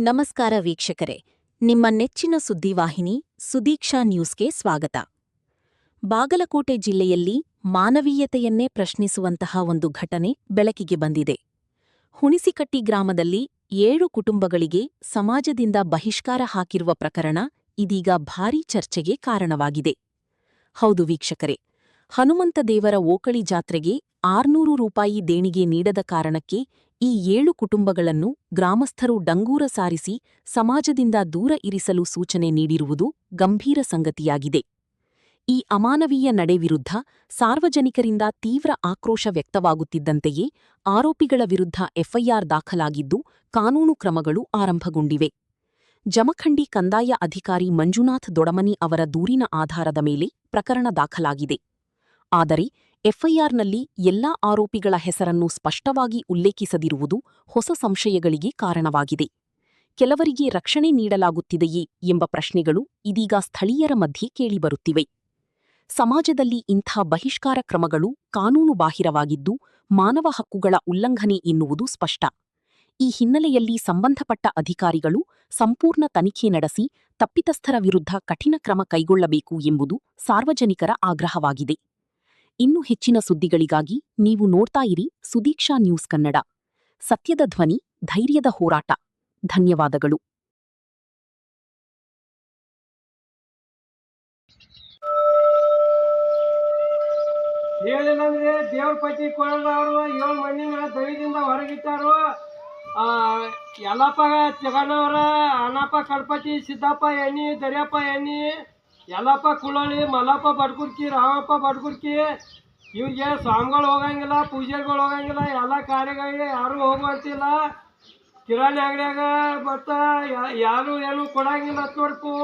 ನಮಸ್ಕಾರ ವೀಕ್ಷಕರೇ, ನಿಮ್ಮ ನೆಚ್ಚಿನ ಸುದ್ದಿವಾಹಿನಿ ಸುದೀಕ್ಷಾ ನ್ಯೂಸ್ಗೆ ಸ್ವಾಗತ. ಬಾಗಲಕೋಟೆ ಜಿಲ್ಲೆಯಲ್ಲಿ ಮಾನವೀಯತೆಯನ್ನೇ ಪ್ರಶ್ನಿಸುವಂತಹ ಒಂದು ಘಟನೆ ಬೆಳಕಿಗೆ ಬಂದಿದೆ. ಹುಣಿಸಿಕಟ್ಟಿ ಗ್ರಾಮದಲ್ಲಿ 7 ಕುಟುಂಬಗಳಿಗೆ ಸಮಾಜದಿಂದ ಬಹಿಷ್ಕಾರ ಹಾಕಿರುವ ಪ್ರಕರಣ ಇದೀಗ ಭಾರೀ ಚರ್ಚೆಗೆ ಕಾರಣವಾಗಿದೆ. ಹೌದು ವೀಕ್ಷಕರೇ, ಹನುಮಂತ ದೇವರ ಓಕಳಿ ಜಾತ್ರೆಗೆ 600 ರೂಪಾಯಿ ದೇಣಿಗೆ ನೀಡದ ಕಾರಣಕ್ಕೆ ಈ 7 ಕುಟುಂಬಗಳನ್ನು ಗ್ರಾಮಸ್ಥರು ಡಂಗೂರ ಸಾರಿಸಿ ಸಮಾಜದಿಂದ ದೂರ ಇರಿಸಲು ಸೂಚನೆ ನೀಡಿರುವುದು ಗಂಭೀರ ಸಂಗತಿಯಾಗಿದೆ. ಈ ಅಮಾನವೀಯ ನಡೆ ವಿರುದ್ಧ ಸಾರ್ವಜನಿಕರಿಂದ ತೀವ್ರ ಆಕ್ರೋಶ ವ್ಯಕ್ತವಾಗುತ್ತಿದ್ದಂತೆಯೇ ಆರೋಪಿಗಳ ವಿರುದ್ಧ ಎಫ್ಐಆರ್ ದಾಖಲಾಗಿದ್ದು ಕಾನೂನು ಕ್ರಮಗಳು ಆರಂಭಗೊಂಡಿವೆ. ಜಮಖಂಡಿ ಕಂದಾಯ ಅಧಿಕಾರಿ ಮಂಜುನಾಥ್ ದೊಡಮನಿ ಅವರ ದೂರಿನ ಆಧಾರದ ಮೇಲೆ ಪ್ರಕರಣ ದಾಖಲಾಗಿದೆ. ಆದರೆ ಎಫ್ಐಆರ್ನಲ್ಲಿ ಎಲ್ಲಾ ಆರೋಪಿಗಳ ಹೆಸರನ್ನು ಸ್ಪಷ್ಟವಾಗಿ ಉಲ್ಲೇಖಿಸದಿರುವುದು ಹೊಸ ಸಂಶಯಗಳಿಗೆ ಕಾರಣವಾಗಿದೆ. ಕೆಲವರಿಗೆ ರಕ್ಷಣೆ ನೀಡಲಾಗುತ್ತಿದೆಯೇ ಎಂಬ ಪ್ರಶ್ನೆಗಳು ಇದೀಗ ಸ್ಥಳೀಯರ ಮಧ್ಯೆ ಕೇಳಿಬರುತ್ತಿವೆ. ಸಮಾಜದಲ್ಲಿ ಇಂಥ ಬಹಿಷ್ಕಾರ ಕ್ರಮಗಳು ಕಾನೂನುಬಾಹಿರವಾಗಿದ್ದು ಮಾನವ ಹಕ್ಕುಗಳ ಉಲ್ಲಂಘನೆ ಎನ್ನುವುದು ಸ್ಪಷ್ಟ. ಈ ಹಿನ್ನೆಲೆಯಲ್ಲಿ ಸಂಬಂಧಪಟ್ಟ ಅಧಿಕಾರಿಗಳು ಸಂಪೂರ್ಣ ತನಿಖೆ ನಡೆಸಿ ತಪ್ಪಿತಸ್ಥರ ವಿರುದ್ಧ ಕಠಿಣ ಕ್ರಮ ಕೈಗೊಳ್ಳಬೇಕು ಎಂಬುದು ಸಾರ್ವಜನಿಕರ ಆಗ್ರಹವಾಗಿದೆ. ಇನ್ನು ಹೆಚ್ಚಿನ ಸುದ್ದಿಗಳಿಗಾಗಿ ನೀವು ನೋಡ್ತಾ ಇರಿ ಸುದೀಕ್ಷಾ ನ್ಯೂಸ್ ಕನ್ನಡ. ಸತ್ಯದ ಧ್ವನಿ, ಧೈರ್ಯದ ಹೋರಾಟ. ಧನ್ಯವಾದಗಳು. ಹೇಳಿಲ್ಲಂದ್ರೆ ದೇವ್ರ ಪಟ್ಟಿ ಕೊಡೋದವರು 7 ಮಂದಿನ ದೈವದಿಂದ ಹೊರಗಿಟ್ಟಾರು. ಯಲ್ಲಪ್ಪ ಜಗಣ್ಣವರ, ಅಣ್ಣಪ್ಪ ಕಡ್ಪತಿ, ಸಿದ್ದಪ್ಪ ಎಣ್ಣಿ, ದರ್ಯಪ್ಪ ಎಣ್ಣಿ, ಯಲ್ಲಪ್ಪ ಕುಳಳಿ, ಮಲ್ಲಪ್ಪ ಬಡ್ಕುರ್ಕಿ, ರಾಮಪ್ಪ ಬಡ್ಕುರ್ಕಿ, ಇವ್ರಿಗೆ ಸ್ವಾಮಿಗಳು ಹೋಗಂಗಿಲ್ಲ, ಪೂಜೆಗಳು ಹೋಗಂಗಿಲ್ಲ, ಎಲ್ಲ ಕಾರ್ಯಗಳಿಗೆ ಯಾರೂ ಹೋಗುವಂತಿಲ್ಲ. ಕಿರಾಣಿ ಅಂಗಡಿಯಾಗ ಮತ್ತು ಯಾರು ಏನು ಕೊಡಂಗಿಲ್ಲ ನೋಡ್ಕು.